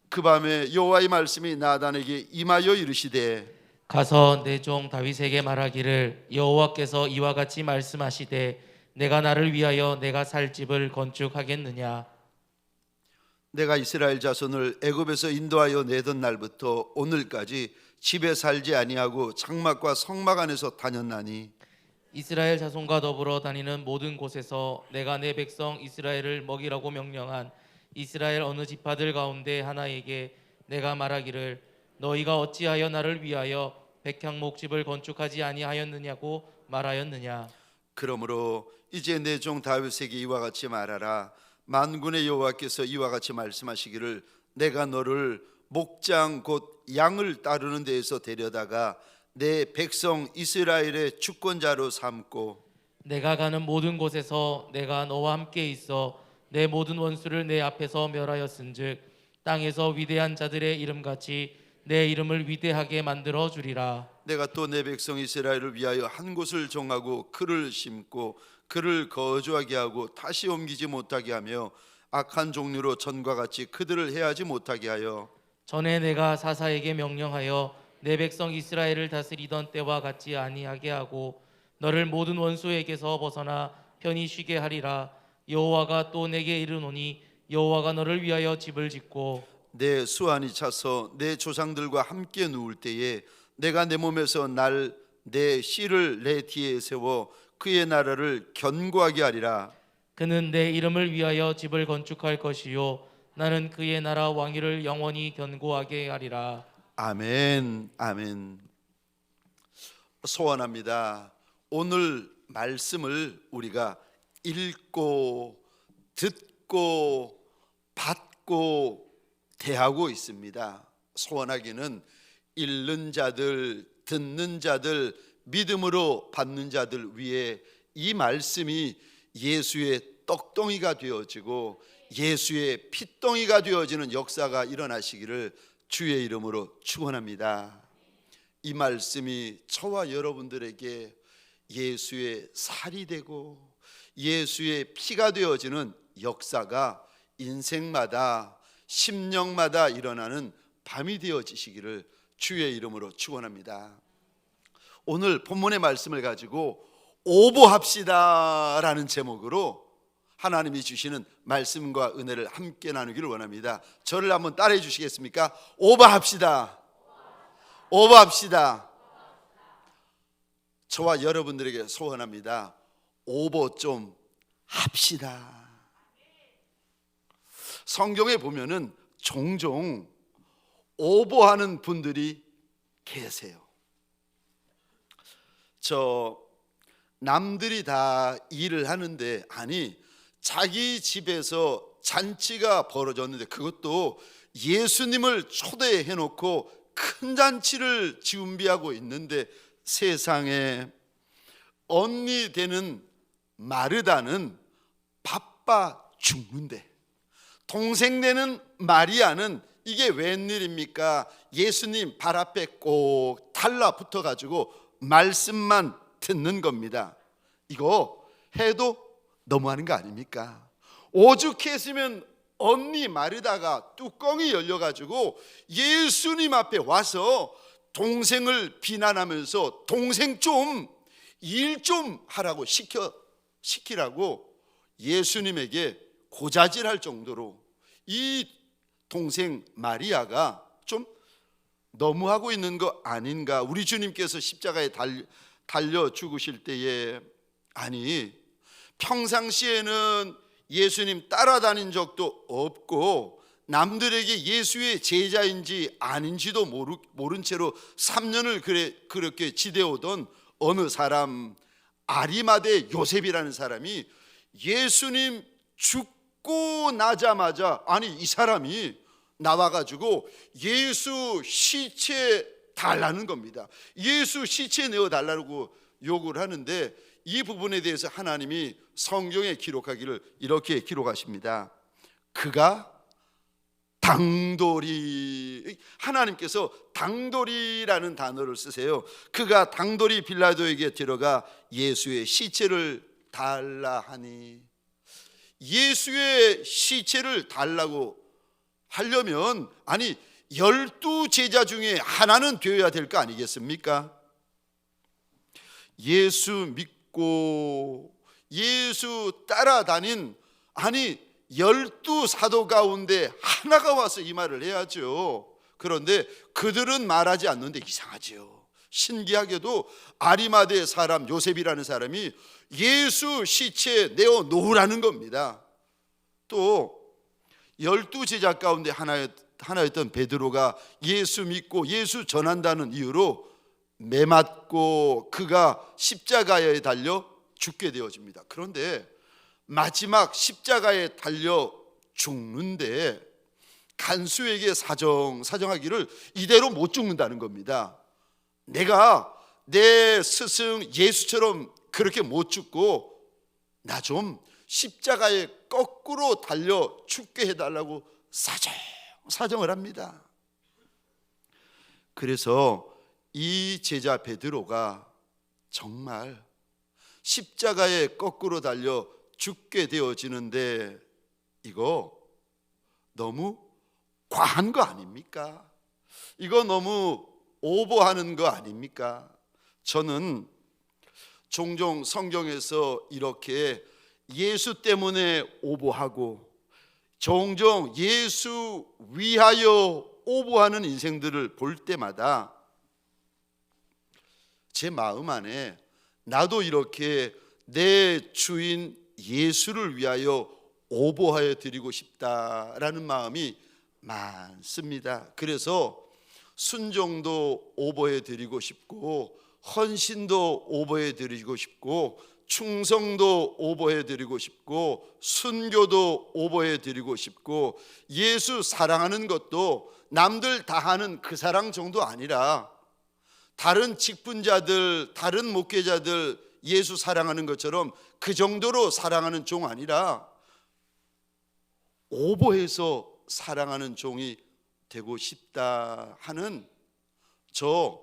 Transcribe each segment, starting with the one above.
그 밤에 여호와의 말씀이 나단에게 임하여 이르시되 가서 내 종 다윗에게 말하기를 여호와께서 이와 같이 말씀하시되 내가 나를 위하여 내가 살 집을 건축하겠느냐. 내가 이스라엘 자손을 애굽에서 인도하여 내던 날부터 오늘까지 집에 살지 아니하고 장막과 성막 안에서 다녔나니 이스라엘 자손과 더불어 다니는 모든 곳에서 내가 내 백성 이스라엘을 먹이라고 명령한 이스라엘 어느 지파들 가운데 하나에게 내가 말하기를 너희가 어찌하여 나를 위하여 백향목집을 건축하지 아니하였느냐고 말하였느냐. 그러므로 이제 내 종 다윗에게 이와 같이 말하라. 만군의 여호와께서 이와 같이 말씀하시기를 내가 너를 목장 곧 양을 따르는 데에서 데려다가 내 백성 이스라엘의 주권자로 삼고 내가 가는 모든 곳에서 내가 너와 함께 있어 내 모든 원수를 내 앞에서 멸하였은즉 땅에서 위대한 자들의 이름같이 내 이름을 위대하게 만들어 주리라. 내가 또 내 백성 이스라엘을 위하여 한 곳을 정하고 그를 심고 그를 거주하게 하고 다시 옮기지 못하게 하며 악한 종류로 전과 같이 그들을 해하지 못하게 하여 전에 내가 사사에게 명령하여 내 백성 이스라엘을 다스리던 때와 같이 아니하게 하고 너를 모든 원수에게서 벗어나 편히 쉬게 하리라. 여호와가 또 내게 이르노니 여호와가 너를 위하여 집을 짓고 내 수완이 차서 내 조상들과 함께 누울 때에 내가 내 몸에서 날 내 씨를 내 뒤에 세워 그의 나라를 견고하게 하리라. 그는 내 이름을 위하여 집을 건축할 것이요 나는 그의 나라 왕위를 영원히 견고하게 하리라. 아멘. 아멘. 소원합니다. 오늘 말씀을 우리가 읽고 듣고 받고 대하고 있습니다. 소원하기는 읽는 자들, 듣는 자들, 믿음으로 받는 자들 위에 이 말씀이 예수의 떡덩이가 되어지고 예수의 핏덩이가 되어지는 역사가 일어나시기를 주의 이름으로 축원합니다. 이 말씀이 저와 여러분들에게 예수의 살이 되고 예수의 피가 되어지는 역사가 인생마다 심령마다 일어나는 밤이 되어지시기를 주의 이름으로 축원합니다. 오늘 본문의 말씀을 가지고 오보합시다 라는 제목으로 하나님이 주시는 말씀과 은혜를 함께 나누기를 원합니다. 저를 한번 따라해 주시겠습니까? 오보합시다. 오보합시다. 저와 여러분들에게 소원합니다. 오보 좀 합시다. 성경에 보면은 종종 오보하는 분들이 계세요. 남들이 다 일을 하는데 아니 자기 집에서 잔치가 벌어졌는데 그것도 예수님을 초대해 놓고 큰 잔치를 준비하고 있는데 세상에 언니 되는 마르다는 바빠 죽는데 동생 되는 마리아는 이게 웬일입니까? 예수님 발 앞에 꼭 달라붙어 가지고 말씀만 듣는 겁니다. 이거 해도 너무하는 거 아닙니까? 오죽했으면 언니 마르다가 뚜껑이 열려가지고 예수님 앞에 와서 동생을 비난하면서 동생 좀 일 좀 하라고 시키라고 예수님에게 고자질할 정도로 이 동생 마리아가 좀 너무하고 있는 거 아닌가? 우리 주님께서 십자가에 달려 죽으실 때에 아니 평상시에는 예수님 따라다닌 적도 없고 남들에게 예수의 제자인지 아닌지도 모른 채로 3년을 그렇게 지내오던 어느 사람 아리마대 요셉이라는 사람이 예수님 죽고 나자마자 아니 이 사람이 나와가지고 예수 시체 달라는 겁니다. 예수 시체 내어달라고 요구를 하는데 이 부분에 대해서 하나님이 성경에 기록하기를 이렇게 기록하십니다. 그가 당돌이, 하나님께서 당돌이라는 단어를 쓰세요. 그가 당돌이 빌라도에게 들어가 예수의 시체를 달라 하니 예수의 시체를 달라고 하려면 아니 12제자 중에 하나는 되어야 될 거 아니겠습니까? 예수 믿고 예수 따라다닌 아니 12사도 가운데 하나가 와서 이 말을 해야죠. 그런데 그들은 말하지 않는데 이상하지요. 신기하게도 아리마대 사람 요셉이라는 사람이 예수 시체 내어 놓으라는 겁니다. 또 12제자 가운데 하나였던 베드로가 예수 믿고 예수 전한다는 이유로 매맞고 그가 십자가에 달려 죽게 되어집니다. 그런데 마지막 십자가에 달려 죽는데 간수에게 사정하기를 이대로 못 죽는다는 겁니다. 내가 내 스승 예수처럼 그렇게 못 죽고 나 좀 십자가에 거꾸로 달려 죽게 해달라고 사정을 합니다. 그래서 이 제자 베드로가 정말 십자가에 거꾸로 달려 죽게 되어지는데 이거 너무 과한 거 아닙니까? 이거 너무 오버하는 거 아닙니까? 저는 종종 성경에서 이렇게 예수 때문에 오버하고 종종 예수 위하여 오버하는 인생들을 볼 때마다 제 마음 안에 나도 이렇게 내 주인 예수를 위하여 오버하여 드리고 싶다라는 마음이 많습니다. 그래서 순종도 오버해 드리고 싶고 헌신도 오버해 드리고 싶고 충성도 오버해 드리고 싶고 순교도 오버해 드리고 싶고 예수 사랑하는 것도 남들 다 하는 그 사랑 정도 아니라 다른 직분자들, 다른 목회자들 예수 사랑하는 것처럼 그 정도로 사랑하는 종 아니라 오버해서 사랑하는 종이 되고 싶다 하는 저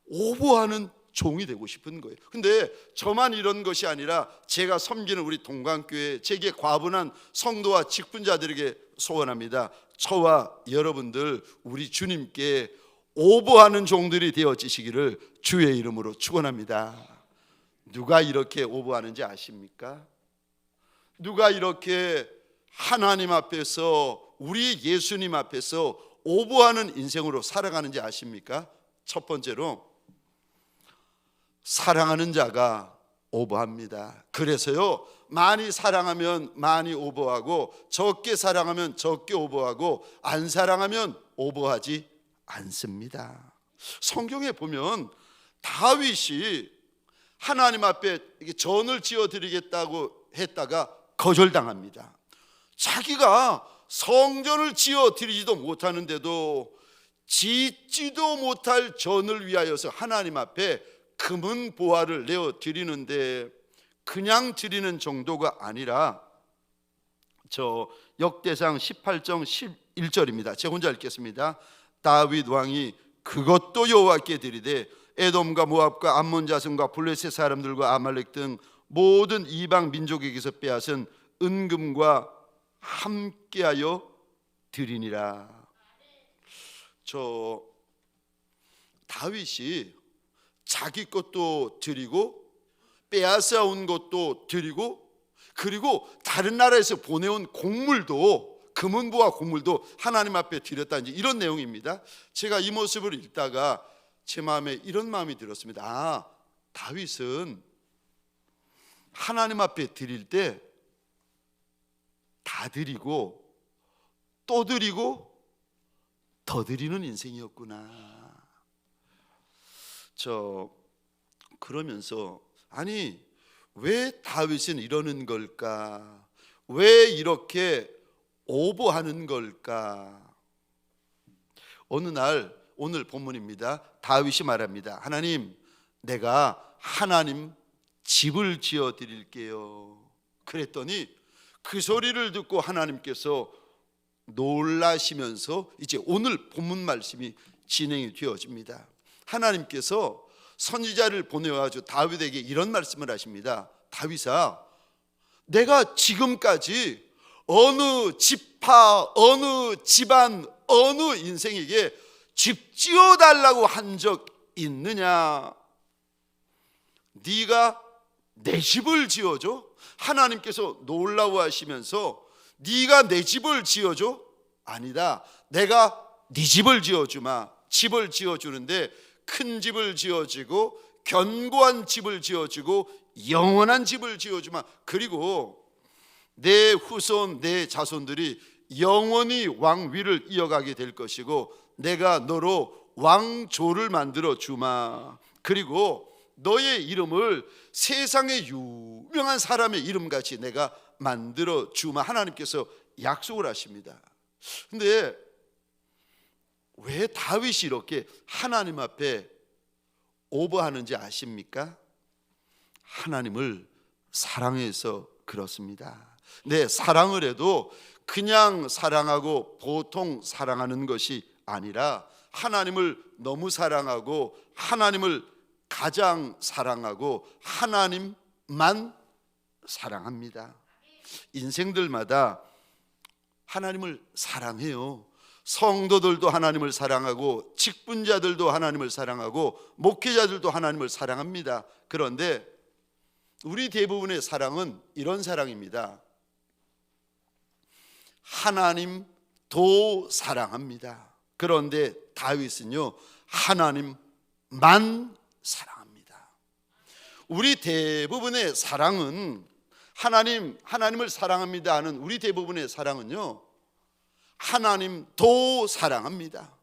오버하는 종이 되고 싶은 거예요. 근데 저만 이런 것이 아니라 제가 섬기는 우리 동강교회 제게 과분한 성도와 직분자들에게 소원합니다. 저와 여러분들 우리 주님께 오버하는 종들이 되어지시기를 주의 이름으로 축원합니다. 누가 이렇게 오버하는지 아십니까? 누가 이렇게 하나님 앞에서 우리 예수님 앞에서 오버하는 인생으로 살아가는지 아십니까? 첫 번째로 사랑하는 자가 오버합니다. 그래서요 많이 사랑하면 많이 오버하고 적게 사랑하면 적게 오버하고 안 사랑하면 오버하지 않습니다. 성경에 보면 다윗이 하나님 앞에 전을 지어드리겠다고 했다가 거절당합니다. 자기가 성전을 지어드리지도 못하는데도 짓지도 못할 전을 위하여서 하나님 앞에 금은 보화를 내어 드리는데 그냥 드리는 정도가 아니라 저 역대상 18장 11절입니다. 제가 혼자 읽겠습니다. 다윗 왕이 그것도 여호와께 드리되 에돔과 모압과 암몬 자손과 블레셋 사람들과 아말렉 등 모든 이방 민족에게서 빼앗은 은금과 함께하여 드리니라. 저 다윗이 자기 것도 드리고 빼앗아 온 것도 드리고 그리고 다른 나라에서 보내온 곡물도 금은보화 곡물도 하나님 앞에 드렸다 이런 내용입니다. 제가 이 모습을 읽다가 제 마음에 이런 마음이 들었습니다. 아, 다윗은 하나님 앞에 드릴 때 다 드리고 또 드리고 더 드리는 인생이었구나. 그러면서 아니 왜 다윗은 이러는 걸까? 왜 이렇게 오버하는 걸까? 어느 날 오늘 본문입니다. 다윗이 말합니다. 하나님, 내가 하나님 집을 지어 드릴게요. 그랬더니 그 소리를 듣고 하나님께서 놀라시면서 이제 오늘 본문 말씀이 진행이 되어집니다. 하나님께서 선지자를 보내가지고 다윗에게 이런 말씀을 하십니다. 다윗아, 내가 지금까지 어느 집 지파, 어느 집안, 어느 인생에게 집 지어달라고 한 적 있느냐? 네가 내 집을 지어줘? 하나님께서 놀라워하시면서 네가 내 집을 지어줘? 아니다. 내가 네 집을 지어주마. 집을 지어주는데 큰 집을 지어주고 견고한 집을 지어주고 영원한 집을 지어주마. 그리고 내 후손, 내 자손들이 영원히 왕위를 이어가게 될 것이고 내가 너로 왕조를 만들어 주마. 그리고 너의 이름을 세상의 유명한 사람의 이름같이 내가 만들어 주마. 하나님께서 약속을 하십니다. 근데 왜 다윗이 이렇게 하나님 앞에 오버하는지 아십니까? 하나님을 사랑해서 그렇습니다. 네, 사랑을 해도 그냥 사랑하고 보통 사랑하는 것이 아니라 하나님을 너무 사랑하고 하나님을 가장 사랑하고 하나님만 사랑합니다. 인생들마다 하나님을 사랑해요. 성도들도 하나님을 사랑하고 직분자들도 하나님을 사랑하고 목회자들도 하나님을 사랑합니다. 그런데 우리 대부분의 사랑은 이런 사랑입니다. 하나님도 사랑합니다. 그런데 다윗은요, 하나님만 사랑합니다. 우리 대부분의 사랑은 하나님을 사랑합니다 하는 우리 대부분의 사랑은요, 하나님도 사랑합니다.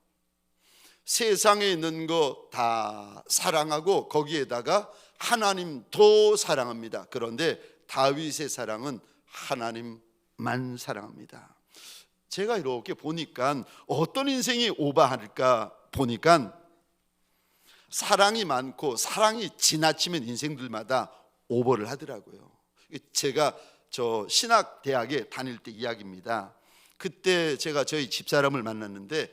세상에 있는 거 다 사랑하고 거기에다가 하나님도 사랑합니다. 그런데 다윗의 사랑은 하나님만 사랑합니다. 제가 이렇게 보니까 어떤 인생이 오버할까 보니까 사랑이 많고 사랑이 지나치면 인생들마다 오버를 하더라고요. 제가 저 신학대학에 다닐 때 이야기입니다. 그때 제가 저희 집사람을 만났는데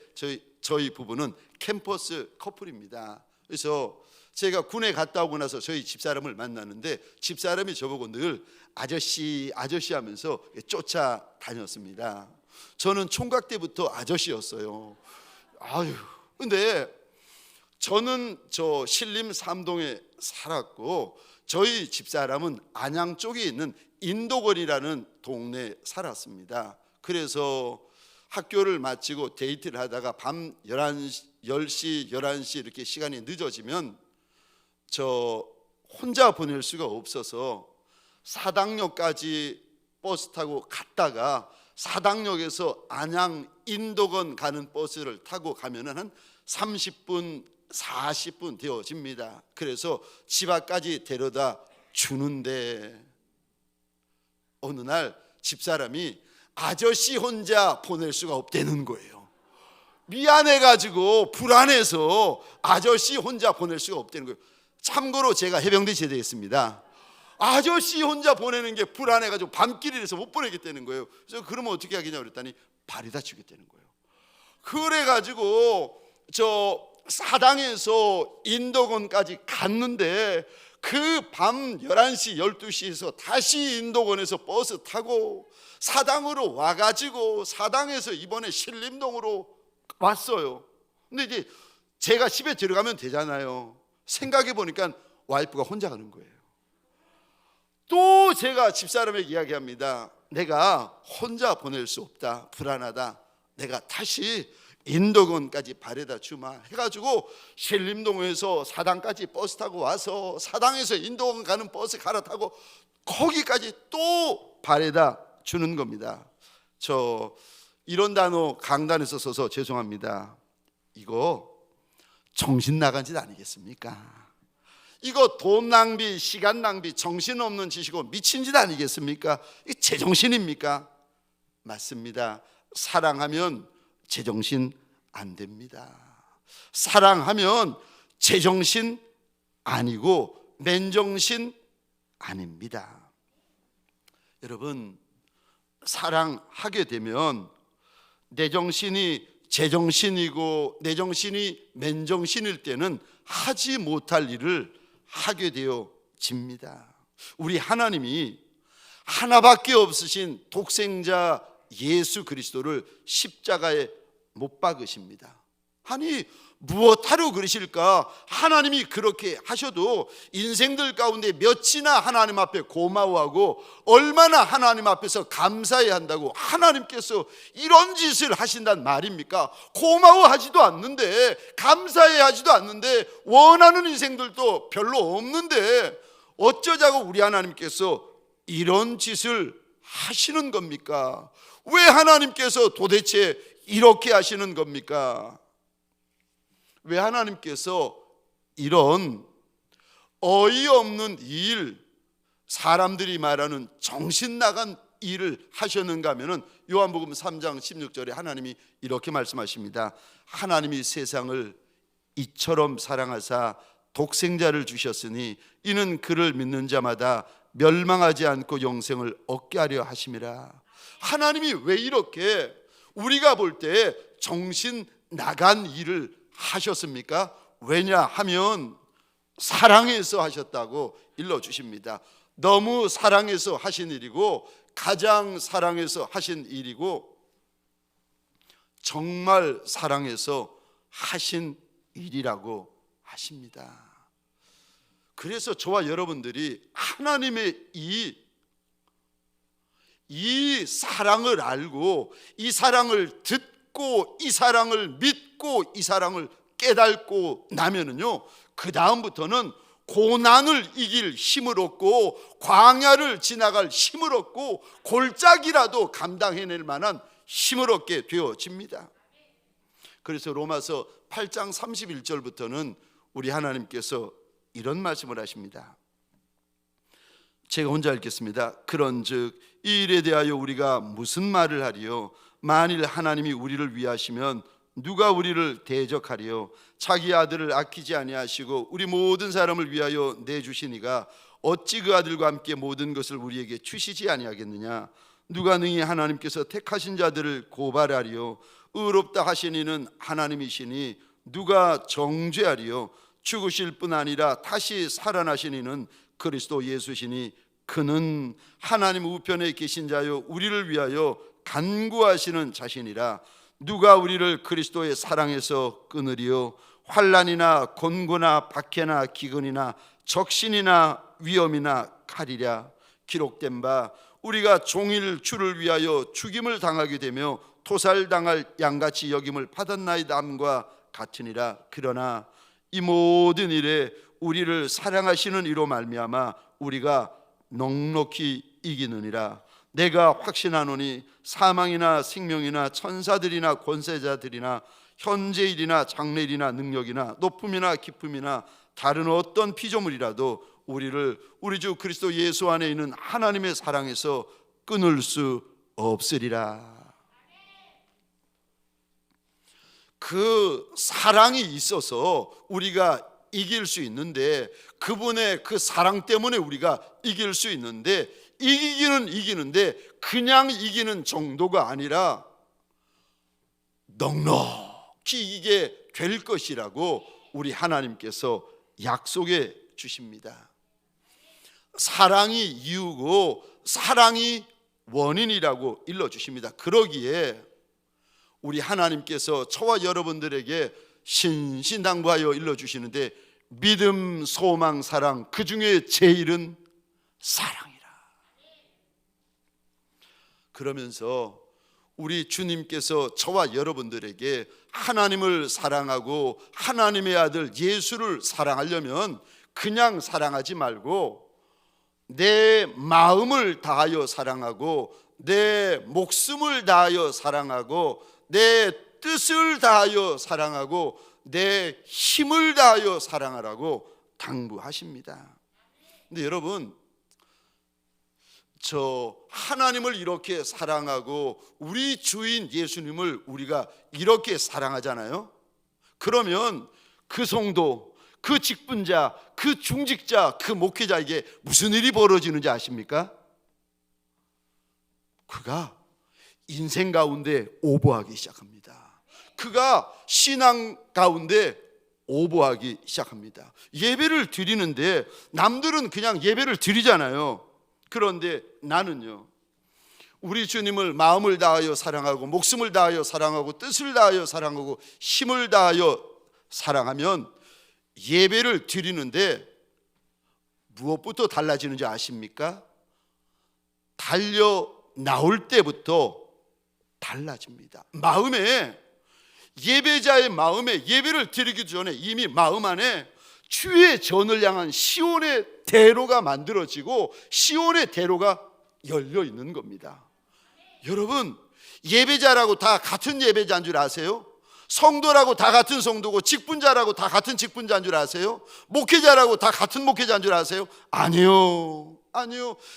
저희 부부는 캠퍼스 커플입니다. 그래서 제가 군에 갔다 오고 나서 저희 집사람을 만났는데 집사람이 저보고 늘 아저씨 하면서 쫓아다녔습니다. 저는 총각 때부터 아저씨였어요. 근데 저는 저 신림 삼동에 살았고 저희 집사람은 안양 쪽에 있는 인도거리라는 동네에 살았습니다. 그래서 학교를 마치고 데이트를 하다가 밤 10시, 11시 이렇게 시간이 늦어지면 저 혼자 보낼 수가 없어서 사당역까지 버스 타고 갔다가 사당역에서 안양 인도건 가는 버스를 타고 가면은 한 30분, 40분 되어집니다. 그래서 집 앞까지 데려다 주는데 어느 날 집사람이 아저씨 혼자 보낼 수가 없다는 거예요. 미안해가지고 불안해서 아저씨 혼자 보낼 수가 없다는 거예요. 참고로 제가 해병대 제대했습니다. 아저씨 혼자 보내는 게 불안해가지고 밤길이라서 못 보내겠다는 거예요. 그래서 그러면 어떻게 하겠냐 그랬더니 발이 다치겠다는 거예요. 그래가지고 저 사당에서 인도건까지 갔는데 그 밤 11시 12시에서 다시 인도건에서 버스 타고 사당으로 와가지고 사당에서 이번에 신림동으로 왔어요. 근데 이제 제가 집에 들어가면 되잖아요. 생각해 보니까 와이프가 혼자 가는 거예요. 또 제가 집사람에게 이야기합니다. 내가 혼자 보낼 수 없다, 불안하다. 내가 다시 인도건까지 바래다 주마 해가지고 신림동에서 사당까지 버스 타고 와서 사당에서 인도건 가는 버스 갈아타고 거기까지 또 바래다 주는 겁니다. 저 이런 단어 강단에서 써서 죄송합니다. 이거 정신 나간 짓 아니겠습니까? 이거 돈 낭비, 시간 낭비, 정신없는 짓이고 미친 짓 아니겠습니까? 이 제정신입니까? 맞습니다. 사랑하면 제정신 안 됩니다. 사랑하면 제정신 아니고 맨정신 아닙니다. 여러분, 사랑하게 되면 내 정신이 제정신이고 내 정신이 맨정신일 때는 하지 못할 일을 하게 되어집니다. 우리 하나님이 하나밖에 없으신 독생자 예수 그리스도를 십자가에 못 박으십니다. 아니 무엇하러 그러실까? 하나님이 그렇게 하셔도 인생들 가운데 몇이나 하나님 앞에 고마워하고 얼마나 하나님 앞에서 감사해야 한다고 하나님께서 이런 짓을 하신단 말입니까? 고마워하지도 않는데, 감사해야 하지도 않는데, 원하는 인생들도 별로 없는데 어쩌자고 우리 하나님께서 이런 짓을 하시는 겁니까? 왜 하나님께서 도대체 이렇게 하시는 겁니까? 왜 하나님께서 이런 어이없는 일, 사람들이 말하는 정신 나간 일을 하셨는가 하면은 요한복음 3장 16절에 하나님이 이렇게 말씀하십니다. 하나님이 세상을 이처럼 사랑하사 독생자를 주셨으니 이는 그를 믿는 자마다 멸망하지 않고 영생을 얻게 하려 하심이라. 하나님이 왜 이렇게 우리가 볼 때 정신 나간 일을 하셨습니까? 왜냐하면 사랑해서 하셨다고 일러주십니다. 너무 사랑해서 하신 일이고, 가장 사랑해서 하신 일이고, 정말 사랑해서 하신 일이라고 하십니다. 그래서 저와 여러분들이 하나님의 이 사랑을 알고, 이 사랑을 듣고, 이 사랑을 믿고, 이 사랑을 깨닫고 나면은요, 그 다음부터는 고난을 이길 힘을 얻고, 광야를 지나갈 힘을 얻고, 골짜기라도 감당해낼 만한 힘을 얻게 되어집니다. 그래서 로마서 8장 31절부터는 우리 하나님께서 이런 말씀을 하십니다. 제가 혼자 읽겠습니다. 그런즉 이 일에 대하여 우리가 무슨 말을 하리요? 만일 하나님이 우리를 위하시면 누가 우리를 대적하리요? 자기 아들을 아끼지 아니하시고 우리 모든 사람을 위하여 내주시니가 어찌 그 아들과 함께 모든 것을 우리에게 주시지 아니하겠느냐? 누가 능히 하나님께서 택하신 자들을 고발하리요? 의롭다 하신 이는 하나님이시니 누가 정죄하리요? 죽으실 뿐 아니라 다시 살아나신 이는 그리스도 예수시니 그는 하나님 우편에 계신 자요 우리를 위하여 간구하시는 자신이라. 누가 우리를 그리스도의 사랑에서 끊으리요? 환난이나 곤고나 박해나 기근이나 적신이나 위험이나 칼이랴. 기록된 바 우리가 종일 주를 위하여 죽임을 당하게 되며 토살당할 양같이 여김을 받았나이다 함과 같으니라. 그러나 이 모든 일에 우리를 사랑하시는 이로 말미암아 우리가 넉넉히 이기느니라. 내가 확신하노니 사망이나 생명이나 천사들이나 권세자들이나 현재일이나 장래일이나 능력이나 높음이나 깊음이나 다른 어떤 피조물이라도 우리를 우리 주 그리스도 예수 안에 있는 하나님의 사랑에서 끊을 수 없으리라. 그 사랑이 있어서 우리가 이길 수 있는데, 그분의 그 사랑 때문에 우리가 이길 수 있는데, 이기기는 이기는데 그냥 이기는 정도가 아니라 넉넉히 이기게 될 것이라고 우리 하나님께서 약속해 주십니다. 사랑이 이유고 사랑이 원인이라고 일러주십니다. 그러기에 우리 하나님께서 저와 여러분들에게 신신당부하여 일러주시는데, 믿음, 소망, 사랑, 그 중에 제일은 사랑이라. 그러면서 우리 주님께서 저와 여러분들에게 하나님을 사랑하고 하나님의 아들 예수를 사랑하려면 그냥 사랑하지 말고 내 마음을 다하여 사랑하고 내 목숨을 다하여 사랑하고 내 뜻을 다하여 사랑하고 내 힘을 다하여 사랑하라고 당부하십니다. 근데 여러분, 저 하나님을 이렇게 사랑하고 우리 주인 예수님을 우리가 이렇게 사랑하잖아요. 그러면 그 성도, 그 직분자, 그 중직자, 그 목회자에게 무슨 일이 벌어지는지 아십니까? 그가 인생 가운데 오버하기 시작합니다. 그가 신앙 가운데 오버하기 시작합니다. 예배를 드리는데 남들은 그냥 예배를 드리잖아요. 그런데 나는요, 우리 주님을 마음을 다하여 사랑하고 목숨을 다하여 사랑하고 뜻을 다하여 사랑하고 힘을 다하여 사랑하면 예배를 드리는데 무엇부터 달라지는지 아십니까? 달려 나올 때부터 달라집니다. 마음에, 예배자의 마음에, 예배를 드리기 전에 이미 마음 안에 주의 전을 향한 시온의 대로가 만들어지고 시온의 대로가 열려 있는 겁니다. 여러분, 예배자라고 다 같은 예배자인 줄 아세요? 성도라고 다 같은 성도고 직분자라고 다 같은 직분자인 줄 아세요? 목회자라고 다 같은 목회자인 줄 아세요? 아니요.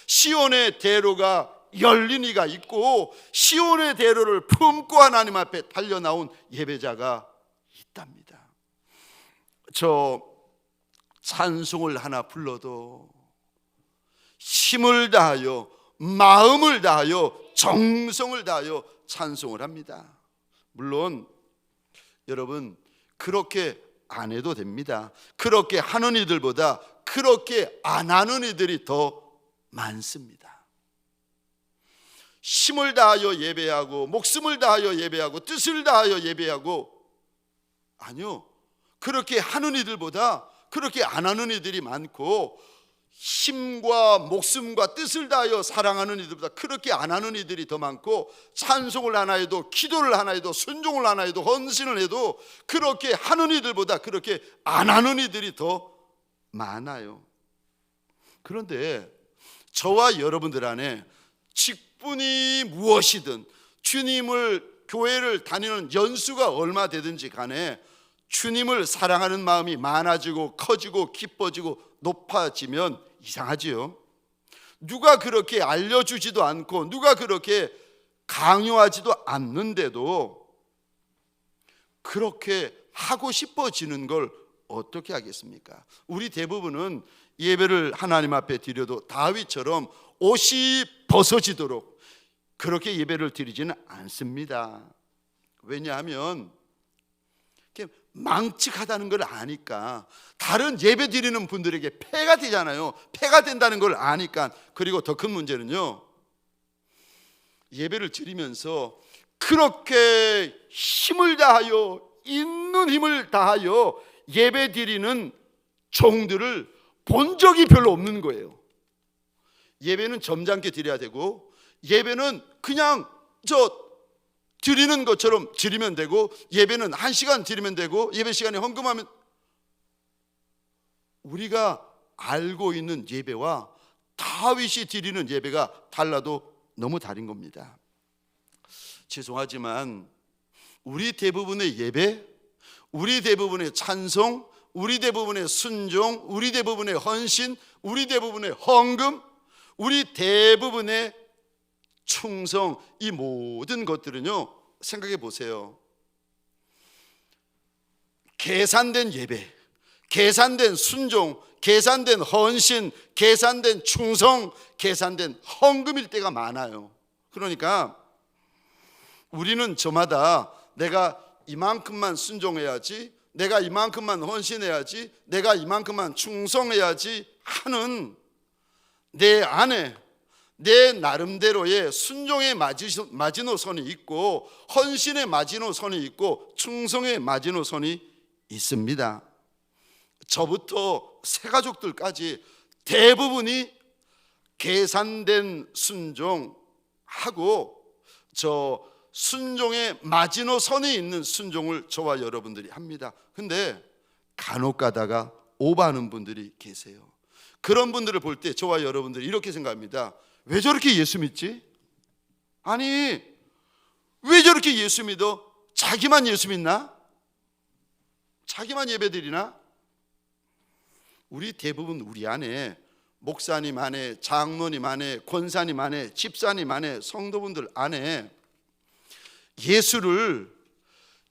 시온의 대로가 열린 이가 있고 시온의 대로를 품고 하나님 앞에 달려 나온 예배자가 있답니다. 저 찬송을 하나 불러도 힘을 다하여 마음을 다하여 정성을 다하여 찬송을 합니다. 물론 여러분, 그렇게 안 해도 됩니다. 그렇게 하는 이들보다 그렇게 안 하는 이들이 더 많습니다. 힘을 다하여 예배하고 목숨을 다하여 예배하고 뜻을 다하여 예배하고, 아니요, 그렇게 하는 이들보다 그렇게 안 하는 이들이 많고, 힘과 목숨과 뜻을 다하여 사랑하는 이들보다 그렇게 안 하는 이들이 더 많고, 찬송을 하나 해도 기도를 하나 해도 순종을 하나 해도 헌신을 해도 그렇게 하는 이들보다 그렇게 안 하는 이들이 더 많아요. 그런데 저와 여러분들 안에 직분이 무엇이든 주님을, 교회를 다니는 연수가 얼마 되든지 간에 주님을 사랑하는 마음이 많아지고 커지고 기뻐지고 높아지면 이상하지요. 누가 그렇게 알려주지도 않고 누가 그렇게 강요하지도 않는데도 그렇게 하고 싶어지는 걸 어떻게 하겠습니까? 우리 대부분은 예배를 하나님 앞에 드려도 다윗처럼 옷이 벗어지도록 그렇게 예배를 드리지는 않습니다. 왜냐하면 망측하다는 걸 아니까, 다른 예배 드리는 분들에게 폐가 되잖아요. 폐가 된다는 걸 아니까. 그리고 더 큰 문제는요, 예배를 드리면서 그렇게 힘을 다하여, 있는 힘을 다하여 예배 드리는 종들을 본 적이 별로 없는 거예요. 예배는 점잖게 드려야 되고, 예배는 그냥 드리는 것처럼 드리면 되고, 예배는 1시간 드리면 되고, 예배 시간에 헌금하면, 우리가 알고 있는 예배와 다윗이 드리는 예배가 달라도 너무 다른 겁니다. 죄송하지만 우리 대부분의 예배, 우리 대부분의 찬송, 우리 대부분의 순종, 우리 대부분의 헌신, 우리 대부분의 헌금, 우리 대부분의 충성, 이 모든 것들은요, 생각해 보세요. 계산된 예배, 계산된 순종, 계산된 헌신, 계산된 충성, 계산된 헌금일 때가 많아요. 그러니까 우리는 저마다 내가 이만큼만 순종해야지, 내가 이만큼만 헌신해야지, 내가 이만큼만 충성해야지 하는 내 안에 내 나름대로의 순종의 마지노선이 있고, 헌신의 마지노선이 있고, 충성의 마지노선이 있습니다. 저부터 새가족들까지 대부분이 계산된 순종하고 저 순종의 마지노선이 있는 순종을 저와 여러분들이 합니다. 근데 간혹 가다가 오버하는 분들이 계세요. 그런 분들을 볼 때 저와 여러분들이 이렇게 생각합니다. 왜 저렇게 예수 믿지? 아니, 왜 저렇게 예수 믿어? 자기만 예수 믿나? 자기만 예배드리나? 우리 대부분 우리 안에 목사님 안에, 장로님 안에, 권사님 안에, 집사님 안에, 성도분들 안에 예수를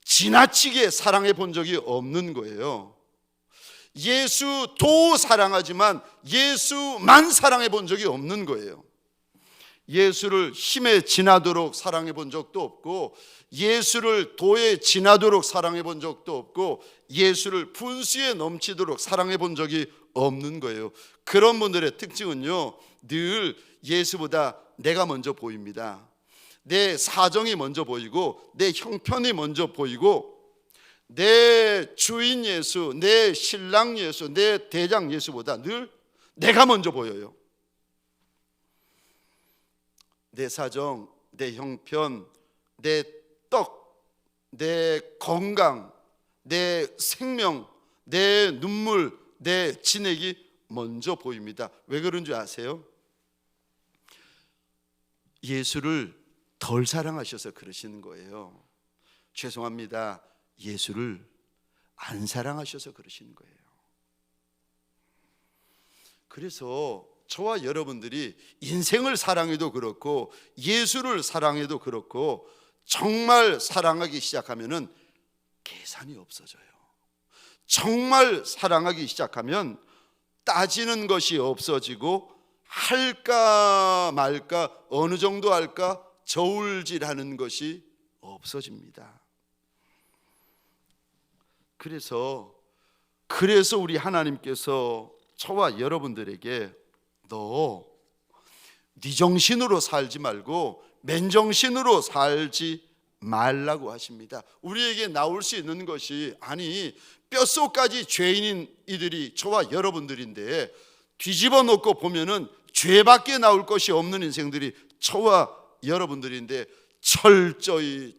지나치게 사랑해 본 적이 없는 거예요. 예수도 사랑하지만 예수만 사랑해 본 적이 없는 거예요. 예수를 힘에 지나도록 사랑해 본 적도 없고, 예수를 도에 지나도록 사랑해 본 적도 없고, 예수를 분수에 넘치도록 사랑해 본 적이 없는 거예요. 그런 분들의 특징은요, 늘 예수보다 내가 먼저 보입니다. 내 사정이 먼저 보이고 내 형편이 먼저 보이고 내 주인 예수, 내 신랑 예수, 내 대장 예수보다 늘 내가 먼저 보여요. 내 사정, 내 형편, 내 떡, 내 건강, 내 생명, 내 눈물, 내 진액이 먼저 보입니다. 왜 그런 줄 아세요? 예수를 덜 사랑하셔서 그러시는 거예요. 죄송합니다. 예수를 안 사랑하셔서 그러시는 거예요. 그래서 저와 여러분들이 인생을 사랑해도 그렇고 예수를 사랑해도 그렇고 정말 사랑하기 시작하면은 계산이 없어져요. 정말 사랑하기 시작하면 따지는 것이 없어지고 할까 말까 어느 정도 할까 저울질하는 것이 없어집니다. 그래서 우리 하나님께서 저와 여러분들에게 너 네 정신으로 살지 말고 맨정신으로 살지 말라고 하십니다. 우리에게 나올 수 있는 것이 아니 뼛속까지 죄인인 이들이 저와 여러분들인데 뒤집어 놓고 보면은 죄밖에 나올 것이 없는 인생들이 저와 여러분들인데 철저히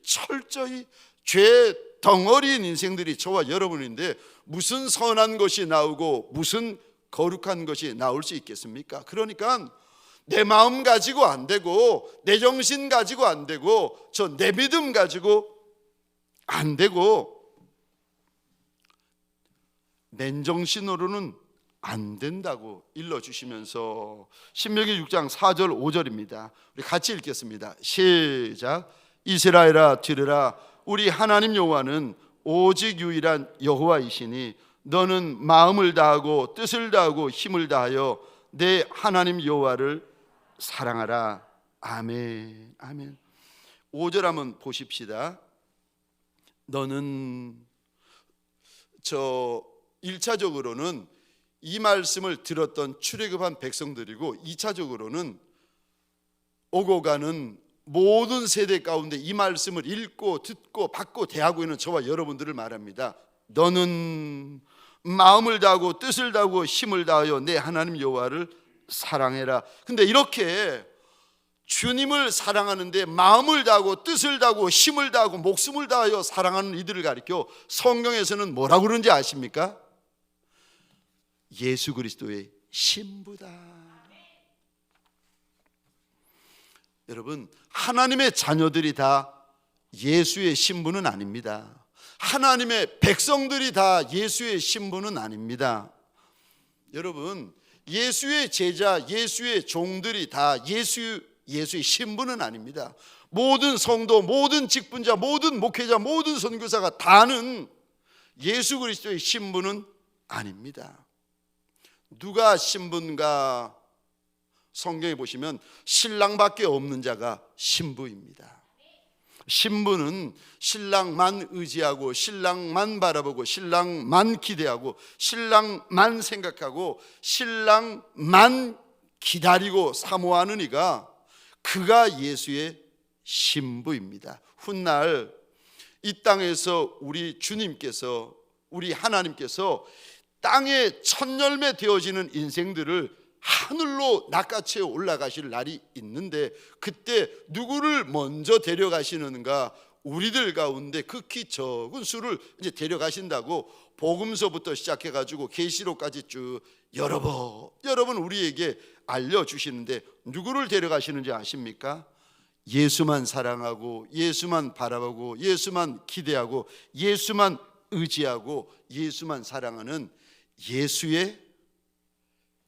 죄 덩어리인 인생들이 저와 여러분인데 무슨 선한 것이 나오고 무슨 거룩한 것이 나올 수 있겠습니까? 그러니까 내 마음 가지고 안 되고 내 정신 가지고 안 되고 내 믿음 가지고 안 되고 맨정신으로는 안 된다고 일러주시면서 신명기 6장 4절 5절입니다. 우리 같이 읽겠습니다. 시작. 이스라엘아 들으라. 우리 하나님 여호와는 오직 유일한 여호와이시니 너는 마음을 다하고 뜻을 다하고 힘을 다하여 내 하나님 여호와를 사랑하라. 아멘. 아멘. 5절 한번 보십시다. 너는 1차적으로는 이 말씀을 들었던 출애굽한 백성들이고 2차적으로는 오고 가는 모든 세대 가운데 이 말씀을 읽고 듣고 받고 대하고 있는 저와 여러분들을 말합니다. 너는 마음을 다하고 뜻을 다하고 힘을 다하여 내 하나님 여호와를 사랑해라. 근데 이렇게 주님을 사랑하는데 마음을 다하고 뜻을 다하고 힘을 다하고 목숨을 다하여 사랑하는 이들을 가리켜 성경에서는 뭐라고 그러는지 아십니까? 예수 그리스도의 신부다. 여러분, 하나님의 자녀들이 다 예수의 신부는 아닙니다. 하나님의 백성들이 다 예수의 신부는 아닙니다. 여러분, 예수의 제자, 예수의 종들이 다 예수의 신부는 아닙니다. 모든 성도, 모든 직분자, 모든 목회자, 모든 선교사가 다는 예수 그리스도의 신부는 아닙니다. 누가 신부인가? 성경에 보시면 신랑밖에 없는 자가 신부입니다. 신부는 신랑만 의지하고 신랑만 바라보고 신랑만 기대하고 신랑만 생각하고 신랑만 기다리고 사모하는 이가 그가 예수의 신부입니다. 훗날 이 땅에서 우리 주님께서 우리 하나님께서 땅에 첫 열매 되어지는 인생들을 하늘로 낚아채어 올라가실 날이 있는데 그때 누구를 먼저 데려가시는가? 우리들 가운데 극히 적은 수를 이제 데려가신다고 복음서부터 시작해가지고 계시록까지 쭉 여러 번 우리에게 알려주시는데 누구를 데려가시는지 아십니까? 예수만 사랑하고 예수만 바라보고 예수만 기대하고 예수만 의지하고 예수만 사랑하는 예수의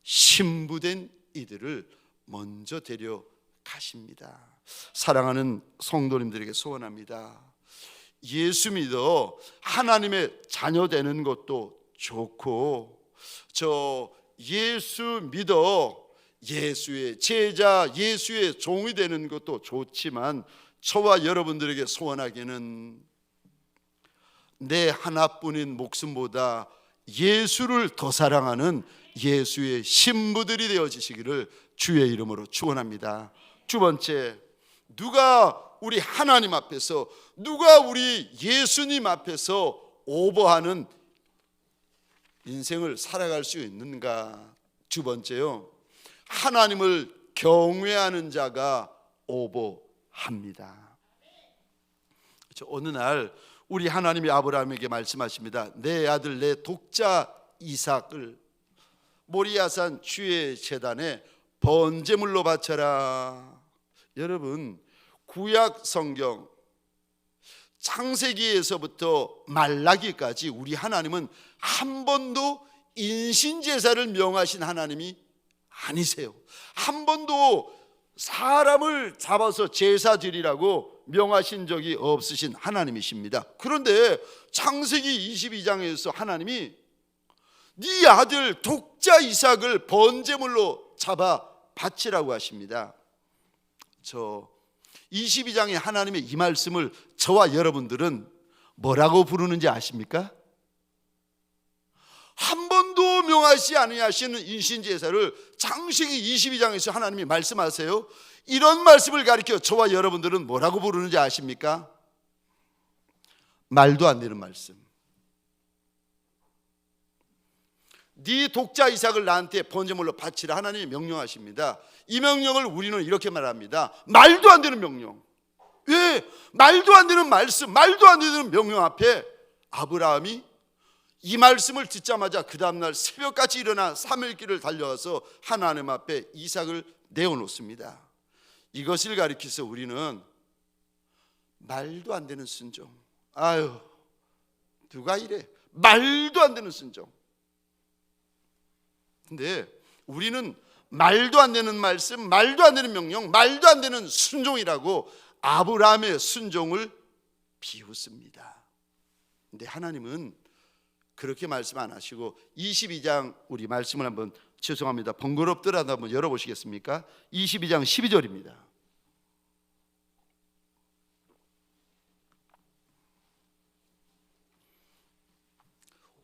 신부된 이들을 먼저 데려가십니다. 사랑하는 성도님들에게 소원합니다. 예수 믿어 하나님의 자녀 되는 것도 좋고 예수 믿어 예수의 제자, 예수의 종이 되는 것도 좋지만 저와 여러분들에게 소원하기는 내 하나뿐인 목숨보다 예수를 더 사랑하는 예수의 신부들이 되어지시기를 주의 이름으로 축원합니다. 두 번째, 누가 우리 하나님 앞에서, 누가 우리 예수님 앞에서 오버하는 인생을 살아갈 수 있는가? 두 번째요, 하나님을 경외하는 자가 오버합니다. 어느 날 우리 하나님이 아브라함에게 말씀하십니다. 내 아들 내 독자 이삭을 모리아산 주의 제단에 번제물로 바쳐라. 여러분, 구약 성경 창세기에서부터 말라기까지 우리 하나님은 한 번도 인신제사를 명하신 하나님이 아니세요. 한 번도 사람을 잡아서 제사 드리라고 명하신 적이 없으신 하나님이십니다. 그런데 창세기 22장에서 하나님이 네 아들 독자 이삭을 번제물로 잡아 바치라고 하십니다. 저 22장의 하나님의 이 말씀을 저와 여러분들은 뭐라고 부르는지 아십니까? 한 번도 명하시 아니하시는 인신제사를 창세기 22장에서 하나님이 말씀하세요. 이런 말씀을 가리켜 저와 여러분들은 뭐라고 부르는지 아십니까? 말도 안 되는 말씀. 네 독자 이삭을 나한테 번제물로 바치라 하나님이 명령하십니다. 이 명령을 우리는 이렇게 말합니다. 말도 안 되는 명령. 왜? 말도 안 되는 말씀, 말도 안 되는 명령 앞에 아브라함이 이 말씀을 듣자마자 그 다음날 새벽같이 일어나 3일 길을 달려가서 하나님 앞에 이삭을 내어놓습니다. 이것을 가리켜서 우리는 말도 안 되는 순종. 아유, 누가 이래? 말도 안 되는 순종. 근데 우리는 말도 안 되는 말씀, 말도 안 되는 명령, 말도 안 되는 순종이라고 아브라함의 순종을 비웃습니다. 근데 하나님은 그렇게 말씀 안 하시고 22장 우리 말씀을 한번, 죄송합니다, 번거롭더라도 한번 열어보시겠습니까? 22장 12절입니다.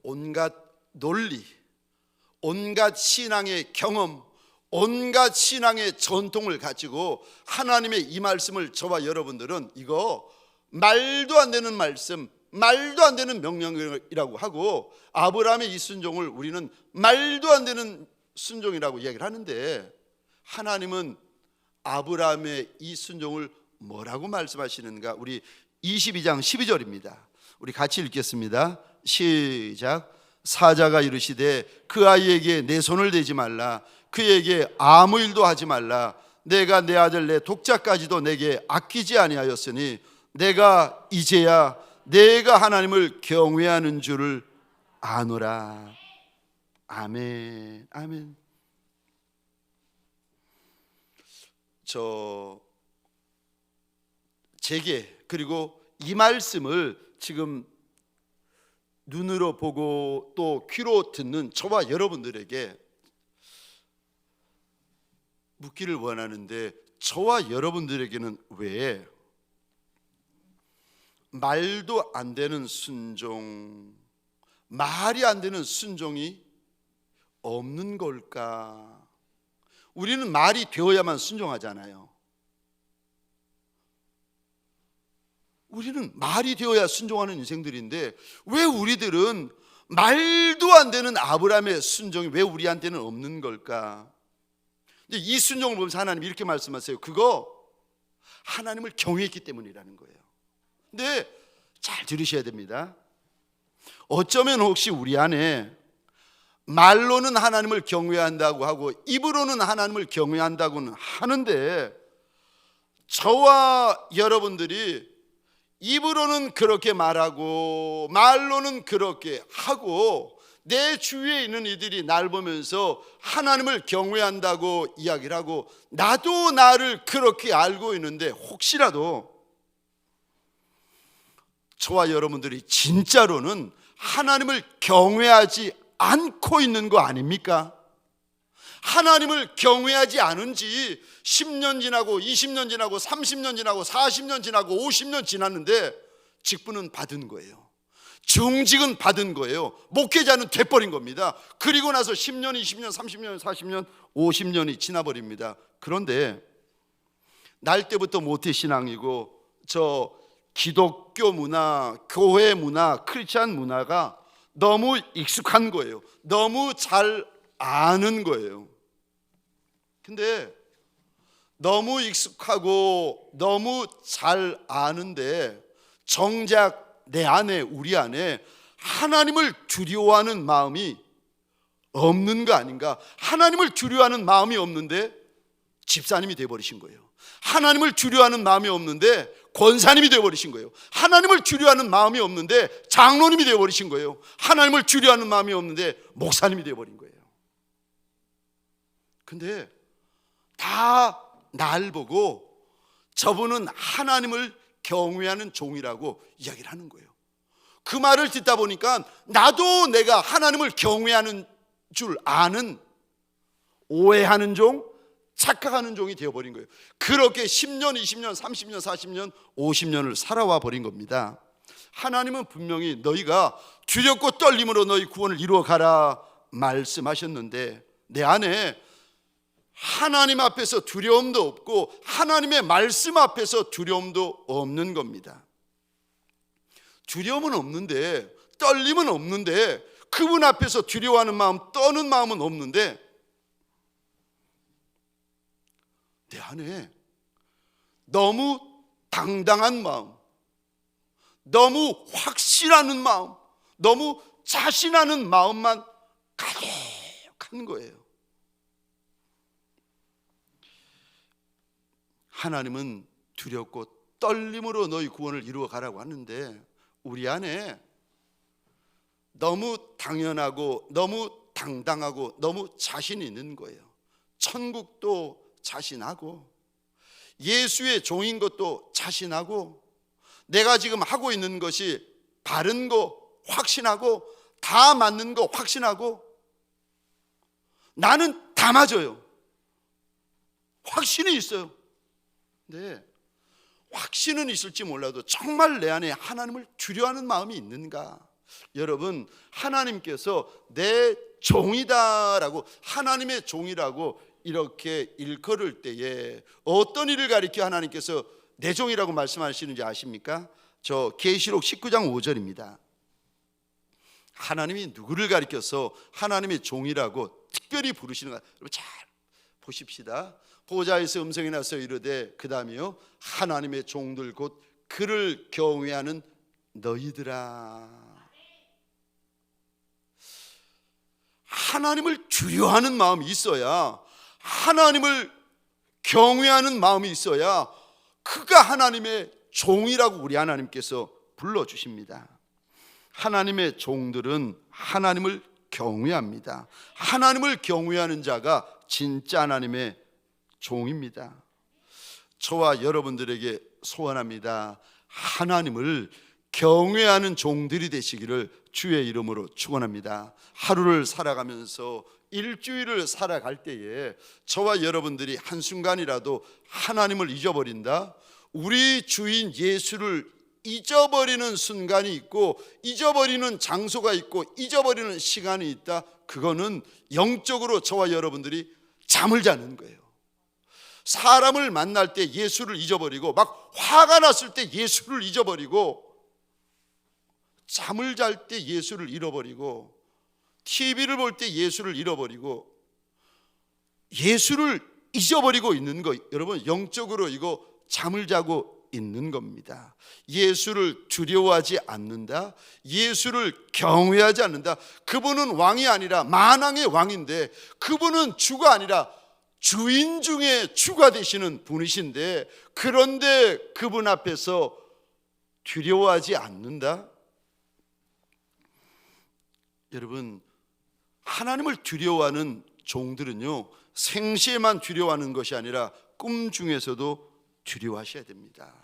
온갖 논리, 온갖 신앙의 경험, 온갖 신앙의 전통을 가지고 하나님의 이 말씀을 저와 여러분들은 이거 말도 안 되는 말씀, 말도 안 되는 명령이라고 하고, 아브라함의 이 순종을 우리는 말도 안 되는 순종이라고 이야기를 하는데, 하나님은 아브라함의 이 순종을 뭐라고 말씀하시는가? 우리 22장 12절입니다. 우리 같이 읽겠습니다. 시작. 사자가 이르시되 그 아이에게 내 손을 대지 말라, 그에게 아무 일도 하지 말라. 내가 내 아들 내 독자까지도 내게 아끼지 아니하였으니 내가 이제야 내가 하나님을 경외하는 줄을 아노라. 아멘, 아멘. 제게, 그리고 이 말씀을 지금 눈으로 보고 또 귀로 듣는 저와 여러분들에게 묻기를 원하는데, 저와 여러분들에게는 왜 말도 안 되는 순종, 말이 안 되는 순종이 없는 걸까? 우리는 말이 되어야만 순종하잖아요. 우리는 말이 되어야 순종하는 인생들인데 왜 우리들은 말도 안 되는 아브라함의 순종이 왜 우리한테는 없는 걸까? 근데 이 순종을 보면서 하나님이 이렇게 말씀하세요. 그거 하나님을 경외했기 때문이라는 거예요. 근데 잘 들으셔야 됩니다. 어쩌면 혹시 우리 안에 말로는 하나님을 경외한다고 하고 입으로는 하나님을 경외한다고는 하는데, 저와 여러분들이 입으로는 그렇게 말하고 말로는 그렇게 하고 내 주위에 있는 이들이 날 보면서 하나님을 경외한다고 이야기를 하고 나도 나를 그렇게 알고 있는데, 혹시라도 저와 여러분들이 진짜로는 하나님을 경외하지 않고 있는 거 아닙니까? 하나님을 경외하지 않은 지 10년 지나고 20년 지나고 30년 지나고 40년 지나고 50년 지났는데 직분은 받은 거예요. 중직은 받은 거예요. 목회자는 돼버린 겁니다. 그리고 나서 10년, 20년, 30년, 40년, 50년이 지나버립니다. 그런데 날 때부터 모태신앙이고 저 기독교 문화, 교회 문화, 크리스찬 문화가 너무 익숙한 거예요. 너무 잘 아는 거예요. 근데 너무 익숙하고 너무 잘 아는데 정작 내 안에, 우리 안에 하나님을 두려워하는 마음이 없는 거 아닌가? 하나님을 두려워하는 마음이 없는데 집사님이 되어버리신 거예요. 하나님을 두려워하는 마음이 없는데 권사님이 되어버리신 거예요. 하나님을 두려워하는 마음이 없는데 장로님이 되어버리신 거예요. 하나님을 두려워하는 마음이 없는데 목사님이 되어버린 거예요. 근데 다 날 보고 저분은 하나님을 경외하는 종이라고 이야기를 하는 거예요. 그 말을 듣다 보니까 나도 내가 하나님을 경외하는 줄 아는, 오해하는 종, 착각하는 종이 되어버린 거예요. 그렇게 10년, 20년, 30년, 40년, 50년을 살아와 버린 겁니다. 하나님은 분명히 너희가 두렵고 떨림으로 너희 구원을 이루어 가라 말씀하셨는데 내 안에 하나님 앞에서 두려움도 없고 하나님의 말씀 앞에서 두려움도 없는 겁니다. 두려움은 없는데, 떨림은 없는데, 그분 앞에서 두려워하는 마음, 떠는 마음은 없는데 내 안에 너무 당당한 마음, 너무 확실하는 마음, 너무 자신하는 마음만 가득한 거예요. 하나님은 두렵고 떨림으로 너희 구원을 이루어 가라고 하는데 우리 안에 너무 당연하고 너무 당당하고 너무 자신 있는 거예요. 천국도 자신하고 예수의 종인 것도 자신하고 내가 지금 하고 있는 것이 바른 거 확신하고 다 맞는 거 확신하고 나는 다 맞아요. 확신이 있어요. 네, 확신은 있을지 몰라도 정말 내 안에 하나님을 두려워하는 마음이 있는가? 여러분, 하나님께서 내 종이다라고, 하나님의 종이라고 이렇게 일컬을 때에 어떤 일을 가리켜 하나님께서 내 종이라고 말씀하시는지 아십니까? 저 계시록 19장 5절입니다. 하나님이 누구를 가리켜서 하나님의 종이라고 특별히 부르시는가? 여러분 잘 보십시다. 보좌에서 음성이 나서 이르되 그 다음이요, 하나님의 종들 곧 그를 경외하는 너희들아. 하나님을 두려워하는 마음이 있어야, 하나님을 경외하는 마음이 있어야 그가 하나님의 종이라고 우리 하나님께서 불러주십니다. 하나님의 종들은 하나님을 경외합니다. 하나님을 경외하는 자가 진짜 하나님의 종입니다. 저와 여러분들에게 소원합니다. 하나님을 경외하는 종들이 되시기를 주의 이름으로 축원합니다. 하루를 살아가면서 일주일을 살아갈 때에 저와 여러분들이 한순간이라도 하나님을 잊어버린다, 우리 주인 예수를 잊어버리는 순간이 있고 잊어버리는 장소가 있고 잊어버리는 시간이 있다, 그거는 영적으로 저와 여러분들이 잠을 자는 거예요. 사람을 만날 때 예수를 잊어버리고, 막 화가 났을 때 예수를 잊어버리고, 잠을 잘 때 예수를 잃어버리고, TV를 볼 때 예수를 잃어버리고, 예수를 잊어버리고 있는 거, 여러분 영적으로 이거 잠을 자고 있는 겁니다. 예수를 두려워하지 않는다, 예수를 경외하지 않는다. 그분은 왕이 아니라 만왕의 왕인데, 그분은 주가 아니라 주인 중에 주가 되시는 분이신데, 그런데 그분 앞에서 두려워하지 않는다. 여러분, 하나님을 두려워하는 종들은요, 생시에만 두려워하는 것이 아니라 꿈 중에서도 두려워하셔야 됩니다.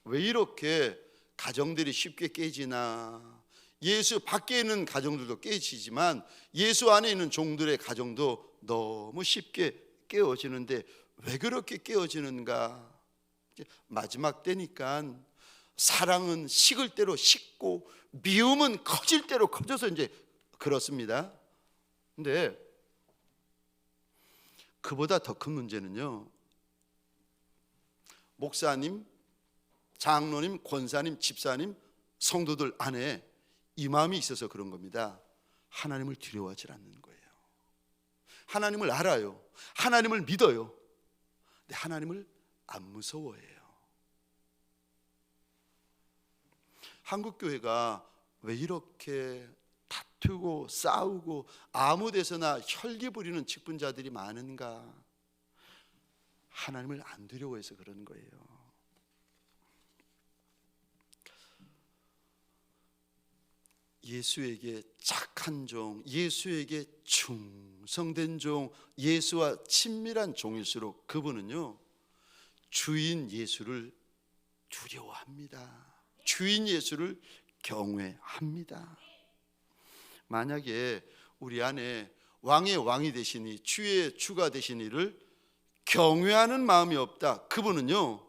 왜 이렇게 가정들이 쉽게 깨지나? 예수 밖에 있는 가정들도 깨지지만 예수 안에 있는 종들의 가정도 너무 쉽게 깨어지는데 왜 그렇게 깨어지는가? 마지막 때니까 사랑은 식을 대로 식고 미움은 커질 대로 커져서 이제 그렇습니다. 근데 그보다 더 큰 문제는요, 목사님, 장로님, 권사님, 집사님, 성도들 안에 이 마음이 있어서 그런 겁니다. 하나님을 두려워하지 않는 거예요. 하나님을 알아요. 하나님을 믿어요. 근데 하나님을 안 무서워해요. 한국 교회가 왜 이렇게 다투고 싸우고 아무 데서나 혈기 부리는 직분자들이 많은가? 하나님을 안 두려워해서 그런 거예요. 예수에게 착한 종, 예수에게 충성된 종, 예수와 친밀한 종일수록 그분은요, 주인 예수를 두려워합니다. 주인 예수를 경외합니다. 만약에 우리 안에 왕의 왕이 되시니 주의 주가 되신 이를 경외하는 마음이 없다, 그분은요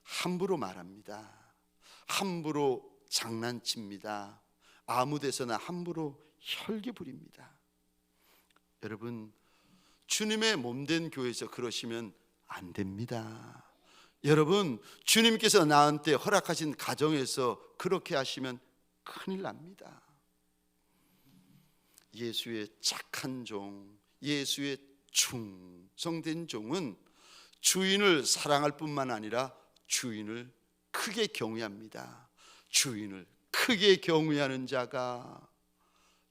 함부로 말합니다. 함부로 장난칩니다. 아무 데서나 함부로 혈기 부립니다. 여러분, 주님의 몸된 교회에서 그러시면 안 됩니다. 여러분, 주님께서 나한테 허락하신 가정에서 그렇게 하시면 큰일 납니다. 예수의 착한 종, 예수의 충성된 종은 주인을 사랑할 뿐만 아니라 주인을 크게 경외합니다. 주인을 크게 경외하는 자가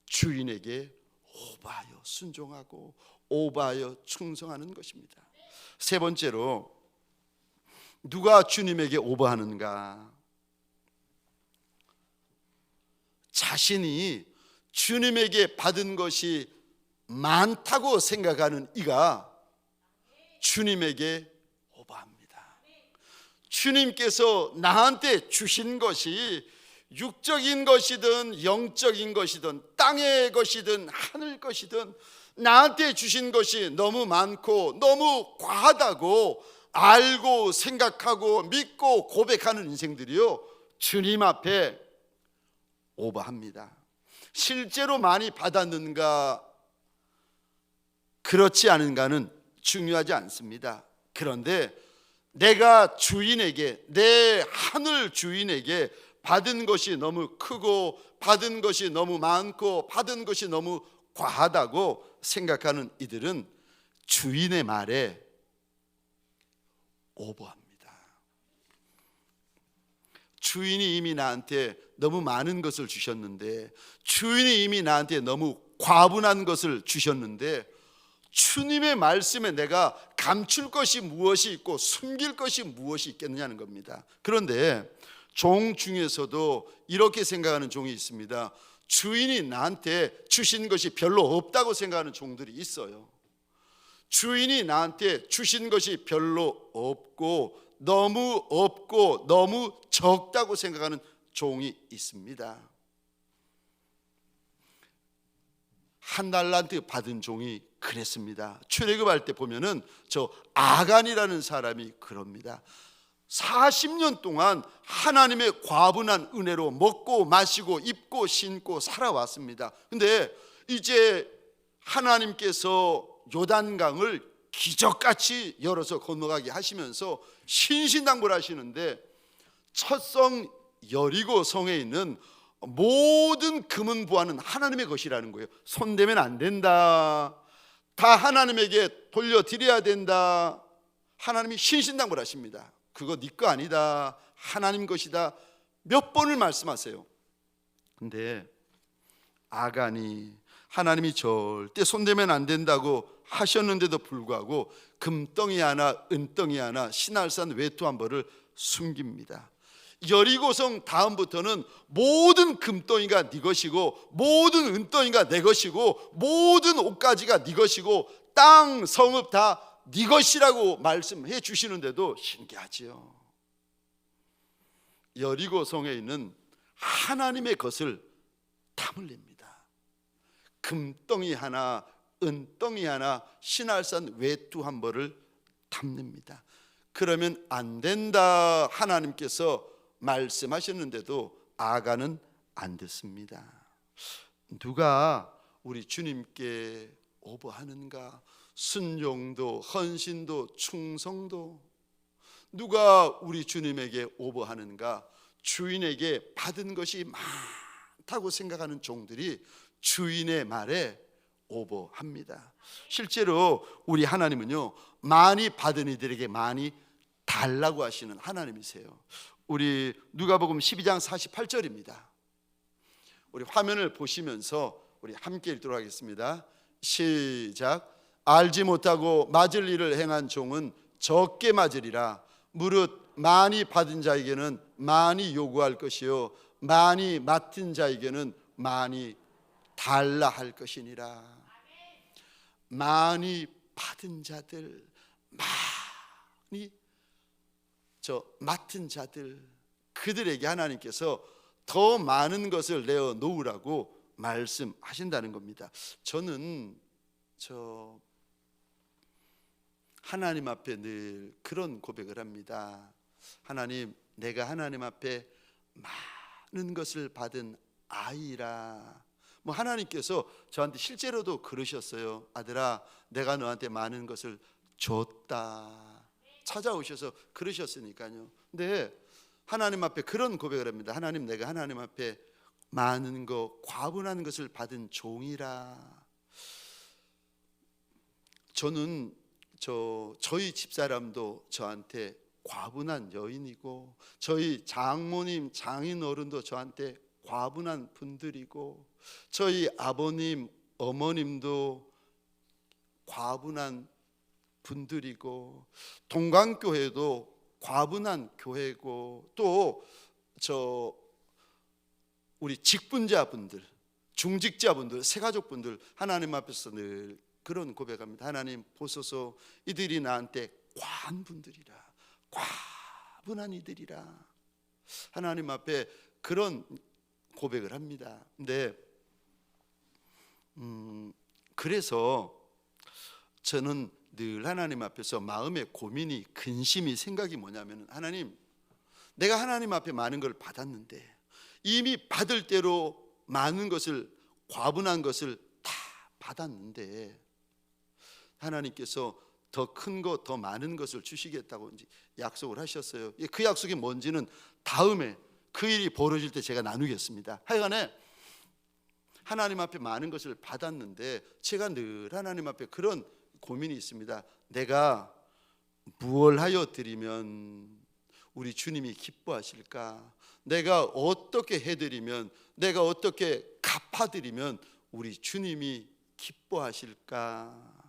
주인에게 오바하여 순종하고 오바하여 충성하는 것입니다. 세 번째로, 누가 주님에게 오버하는가? 자신이 주님에게 받은 것이 많다고 생각하는 이가 주님에게 오버합니다. 주님께서 나한테 주신 것이 육적인 것이든 영적인 것이든 땅의 것이든 하늘 것이든 나한테 주신 것이 너무 많고 너무 과하다고 알고 생각하고 믿고 고백하는 인생들이요, 주님 앞에 오버합니다. 실제로 많이 받았는가 그렇지 않은가는 중요하지 않습니다. 그런데 내가 주인에게, 내 하늘 주인에게 받은 것이 너무 크고 받은 것이 너무 많고 받은 것이 너무 과하다고 생각하는 이들은 주인의 말에 오버합니다. 주인이 이미 나한테 너무 많은 것을 주셨는데, 주인이 이미 나한테 너무 과분한 것을 주셨는데, 주님의 말씀에 내가 감출 것이 무엇이 있고 숨길 것이 무엇이 있겠느냐는 겁니다. 그런데 종 중에서도 이렇게 생각하는 종이 있습니다. 주인이 나한테 주신 것이 별로 없다고 생각하는 종들이 있어요. 주인이 나한테 주신 것이 별로 없고 너무 적다고 생각하는 종이 있습니다. 한 달란트 받은 종이 그랬습니다. 출애굽할 때 보면은 저 아간이라는 사람이 그럽니다. 40년 동안 하나님의 과분한 은혜로 먹고 마시고 입고 신고 살아왔습니다. 근데 이제 하나님께서 요단강을 기적같이 열어서 건너가게 하시면서 신신당부를 하시는데, 첫성 여리고 성에 있는 모든 금은 부하는 하나님의 것이라는 거예요. 손대면 안 된다, 다 하나님에게 돌려드려야 된다. 하나님이 신신당부를 하십니다. 그거 네 거 아니다, 하나님 것이다, 몇 번을 말씀하세요. 근데 아간이 하나님이 절대 손대면 안 된다고 하셨는데도 불구하고 금덩이 하나 은덩이 하나 신할산 외투 한 벌을 숨깁니다. 여리고성 다음부터는 모든 금덩이가 네 것이고 모든 은덩이가 내 것이고 모든 옷가지가 네 것이고 땅 성읍 다 네 것이라고 말씀해 주시는데도 신기하지요. 여리고성에 있는 하나님의 것을 탐을 냅니다. 금덩이 하나 은덩이 하나 신할산 외투 한 벌을 탐냅니다. 그러면 안 된다 하나님께서 말씀하셨는데도 아간은 안 듣습니다. 누가 우리 주님께 오버하는가? 순종도 헌신도 충성도 누가 우리 주님에게 오버하는가? 주인에게 받은 것이 많다고 생각하는 종들이 주인의 말에 오버합니다. 실제로 우리 하나님은요, 많이 받은 이들에게 많이 달라고 하시는 하나님이세요. 우리 누가복음 12장 48절입니다. 우리 화면을 보시면서 우리 함께 읽도록 하겠습니다. 시작. 알지 못하고 맞을 일을 행한 종은 적게 맞으리라. 무릇 많이 받은 자에게는 많이 요구할 것이요 많이 맡은 자에게는 많이 달라 할 것이니라. 많이 받은 자들, 많이 맡은 자들, 그들에게 하나님께서 더 많은 것을 내어 놓으라고 말씀하신다는 겁니다. 저는 하나님 앞에 늘 그런 고백을 합니다. 하나님, 내가 하나님 앞에 많은 것을 받은 아이라. 하나님께서 저한테 실제로도 그러셨어요. 아들아, 내가 너한테 많은 것을 줬다. 찾아오셔서 그러셨으니까요. 근데 하나님 앞에 그런 고백을 합니다. 하나님, 내가 하나님 앞에 많은 것, 과분한 것을 받은 종이라. 저는 저희 집사람도 저한테 과분한 여인이고, 저희 장모님, 장인어른도 저한테 과분한 분들이고, 저희 아버님, 어머님도 과분한 분들이고, 동강교회도 과분한 교회고, 또 우리 직분자분들, 중직자분들, 새가족분들 하나님 앞에서 늘 그런 고백합니다. 하나님 보소서, 이들이 나한테 과한 분들이라, 과분한 이들이라. 하나님 앞에 그런 고백을 합니다. 근데 그래서 저는 늘 하나님 앞에서 마음의 고민이, 근심이, 생각이 뭐냐면, 하나님, 내가 하나님 앞에 많은 걸 받았는데 이미 받을 대로 많은 것을, 과분한 것을 다 받았는데 하나님께서 더 큰 것, 더 많은 것을 주시겠다고 약속을 하셨어요. 그 약속이 뭔지는 다음에 그 일이 벌어질 때 제가 나누겠습니다. 하여간에 하나님 앞에 많은 것을 받았는데 제가 늘 하나님 앞에 그런 고민이 있습니다. 내가 무엇을 하여 드리면 우리 주님이 기뻐하실까? 내가 어떻게 해드리면, 내가 어떻게 갚아드리면 우리 주님이 기뻐하실까?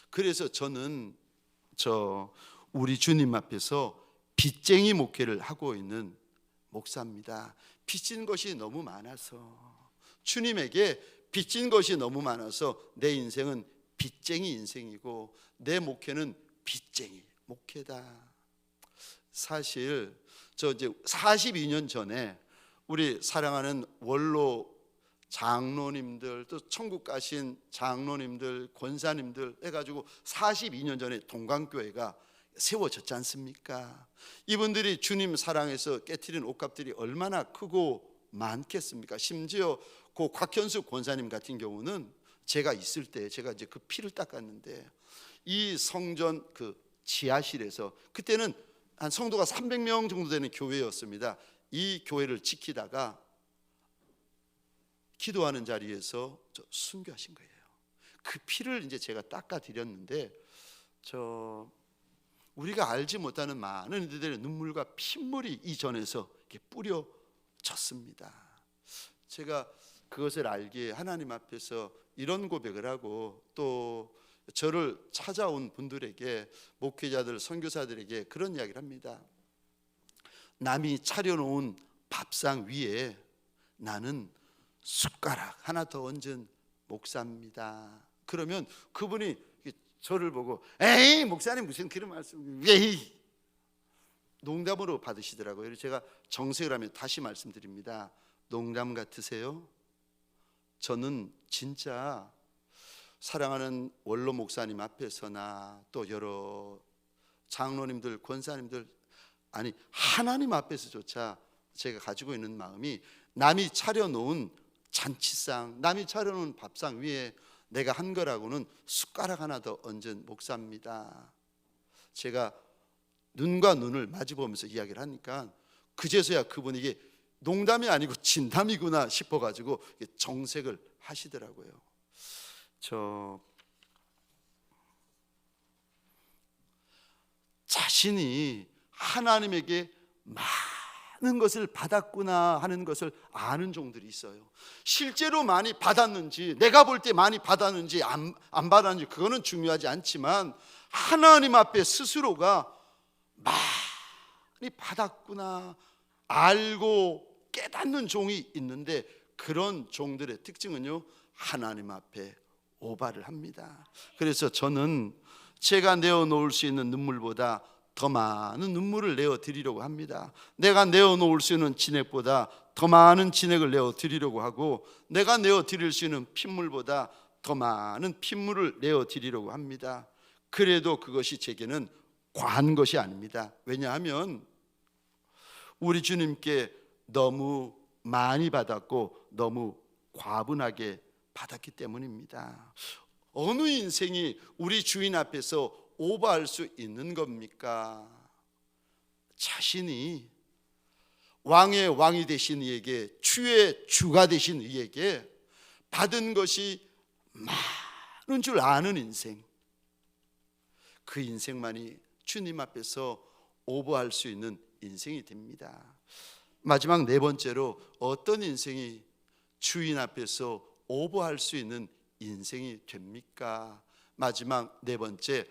그래서 저는 우리 주님 앞에서 빚쟁이 목회를 하고 있는 목사입니다. 빚진 것이 너무 많아서, 주님에게 빚진 것이 너무 많아서 내 인생은 빚쟁이 인생이고 내 목회는 빚쟁이 목회다. 사실 이제 42년 전에 우리 사랑하는 원로 장로님들, 또 천국 가신 장로님들, 권사님들 해가지고 42년 전에 동강교회가 세워졌지 않습니까? 이분들이 주님 사랑해서 깨트린 옷값들이 얼마나 크고 많겠습니까? 심지어 그 곽현수 권사님 같은 경우는 제가 있을 때 제가 이제 그 피를 닦았는데, 이 성전 그 지하실에서, 그때는 한 성도가 300명 정도 되는 교회였습니다. 이 교회를 지키다가 기도하는 자리에서 순교하신 거예요. 그 피를 이제 제가 닦아 드렸는데, 우리가 알지 못하는 많은 이들의 눈물과 핏물이 이 전에서 이렇게 뿌려졌습니다. 제가 그것을 알기에 하나님 앞에서 이런 고백을 하고, 또 저를 찾아온 분들에게, 목회자들, 선교사들에게 그런 이야기를 합니다. 남이 차려놓은 밥상 위에 나는 숟가락 하나 더 얹은 목사입니다. 그러면 그분이 저를 보고, 에이 목사님 무슨 그런 말씀, 에이, 농담으로 받으시더라고요. 그래서 제가 정색을 하면 다시 말씀드립니다. 농담 같으세요? 저는 진짜 사랑하는 원로 목사님 앞에서나 또 여러 장로님들, 권사님들, 아니 하나님 앞에서조차 제가 가지고 있는 마음이, 남이 차려놓은 잔치상, 남이 차려놓은 밥상 위에 내가 한 거라고는 숟가락 하나 더 얹은 목사입니다. 제가 눈과 눈을 마주보면서 이야기를 하니까 그제서야 그분에게 농담이 아니고 진담이구나 싶어가지고 정색을 하시더라고요. 자신이 하나님에게 많은 것을 받았구나 하는 것을 아는 종들이 있어요. 실제로 많이 받았는지, 내가 볼 때 많이 받았는지 안 받았는지 그거는 중요하지 않지만 하나님 앞에 스스로가 많이 받았구나 알고 깨닫는 종이 있는데, 그런 종들의 특징은요, 하나님 앞에 오바를 합니다. 그래서 저는 제가 내어놓을 수 있는 눈물보다 더 많은 눈물을 내어드리려고 합니다. 내가 내어놓을 수 있는 진액보다 더 많은 진액을 내어드리려고 하고, 내가 내어드릴 수 있는 핏물보다 더 많은 핏물을 내어드리려고 합니다. 그래도 그것이 제게는 과한 것이 아닙니다. 왜냐하면 우리 주님께 너무 많이 받았고 너무 과분하게 받았기 때문입니다. 어느 인생이 우리 주인 앞에서 오버할 수 있는 겁니까? 자신이 왕의 왕이 되신 이에게, 주의 주가 되신 이에게 받은 것이 많은 줄 아는 인생, 그 인생만이 주님 앞에서 오버할 수 있는 인생이 됩니다. 마지막 네 번째로, 어떤 인생이 주인 앞에서 오버할 수 있는 인생이 됩니까? 마지막 네 번째,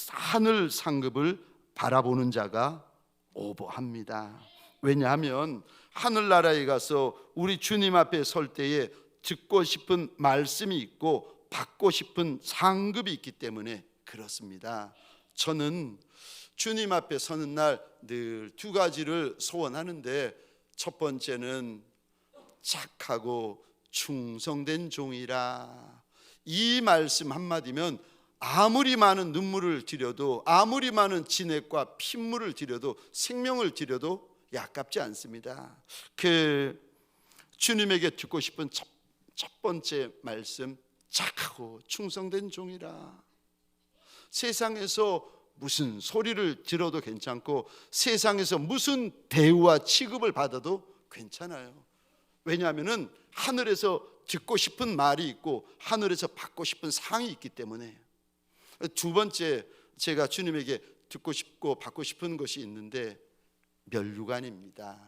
하늘 상급을 바라보는 자가 오버합니다. 왜냐하면 하늘나라에 가서 우리 주님 앞에 설 때에 듣고 싶은 말씀이 있고 받고 싶은 상급이 있기 때문에 그렇습니다. 저는 주님 앞에 서는 날 늘 두 가지를 소원하는데, 첫 번째는 착하고 충성된 종이라. 이 말씀 한마디면 아무리 많은 눈물을 들여도, 아무리 많은 진액과 핏물을 들여도, 생명을 들여도 아깝지 않습니다. 그 주님에게 듣고 싶은 첫 번째 말씀, 착하고 충성된 종이라. 세상에서 무슨 소리를 들어도 괜찮고, 세상에서 무슨 대우와 취급을 받아도 괜찮아요. 왜냐하면 하늘에서 듣고 싶은 말이 있고 하늘에서 받고 싶은 상이 있기 때문에. 두 번째, 제가 주님에게 듣고 싶고 받고 싶은 것이 있는데 면류관입니다.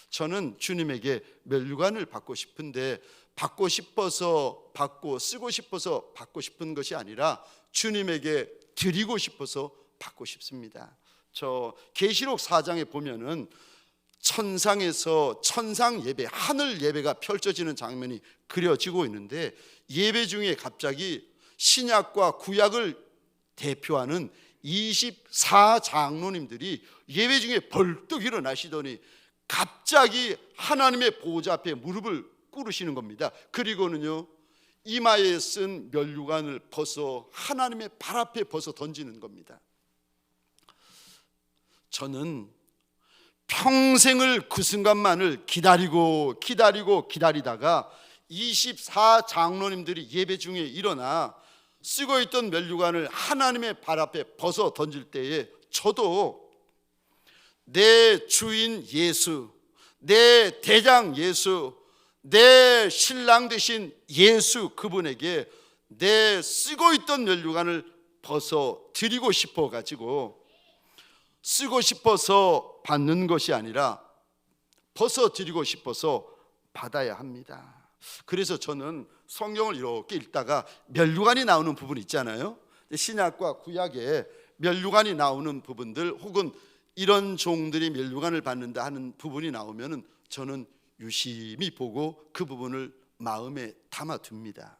저는 주님에게 면류관을 받고 싶은데, 받고 싶어서 받고, 쓰고 싶어서 받고 싶은 것이 아니라 주님에게 드리고 싶어서 받고 싶습니다. 저 계시록 4장에 보면은 천상에서 천상 예배, 하늘 예배가 펼쳐지는 장면이 그려지고 있는데, 예배 중에 갑자기 신약과 구약을 대표하는 24장로님들이 예배 중에 벌떡 일어나시더니 갑자기 하나님의 보호자 앞에 무릎을 꿇으시는 겁니다. 그리고는요, 이마에 쓴 면류관을 벗어 하나님의 발 앞에 벗어 던지는 겁니다. 저는 평생을 그 순간만을 기다리다가 24장로님들이 예배 중에 일어나 쓰고 있던 면류관을 하나님의 발 앞에 벗어 던질 때에, 저도 내 주인 예수, 내 대장 예수, 내 신랑 되신 예수, 그분에게 내 쓰고 있던 면류관을 벗어 드리고 싶어 가지고, 쓰고 싶어서 받는 것이 아니라 벗어 드리고 싶어서 받아야 합니다. 그래서 저는 성경을 이렇게 읽다가 면류관이 나오는 부분 있잖아요. 신약과 구약에 면류관이 나오는 부분들, 혹은 이런 종들이 면류관을 받는다 하는 부분이 나오면은 저는 유심히 보고 그 부분을 마음에 담아둡니다.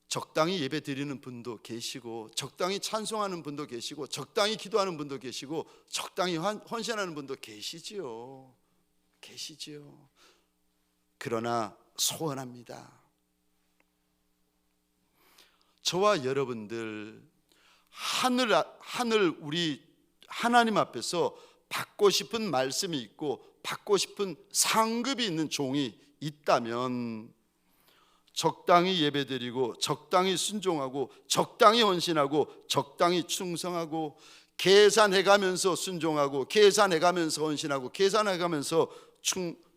적당히 예배 드리는 분도 계시고, 적당히 찬송하는 분도 계시고, 적당히 기도하는 분도 계시고, 적당히 헌신하는 분도 계시지요. 그러나 소원합니다. 저와 여러분들 하늘 우리 하나님 앞에서 받고 싶은 말씀이 있고 받고 싶은 상급이 있는 종이 있다면, 적당히 예배드리고 적당히 순종하고 적당히 헌신하고 적당히 충성하고 계산해가면서 순종하고 계산해가면서 헌신하고 계산해가면서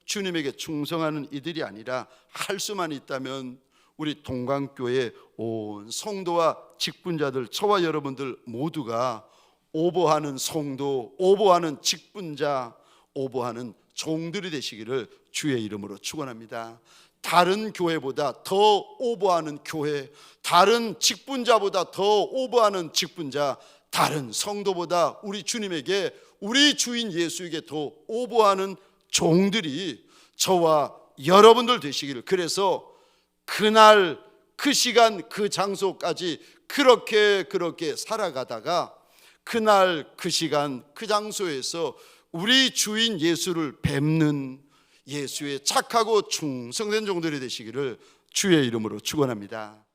주님에게 충성하는 이들이 아니라 할 수만 있다면 우리 동강교회 온 성도와 직분자들, 저와 여러분들 모두가 오버하는 성도, 오버하는 직분자, 오버하는 종들이 되시기를 주의 이름으로 축원합니다. 다른 교회보다 더 오버하는 교회, 다른 직분자보다 더 오버하는 직분자, 다른 성도보다 우리 주님에게, 우리 주인 예수에게 더 오버하는 종들이 저와 여러분들 되시기를, 그래서 그날 그 시간 그 장소까지 그렇게 살아가다가 그날 그 시간 그 장소에서 우리 주인 예수를 뵙는 예수의 착하고 충성된 종들이 되시기를 주의 이름으로 축원합니다.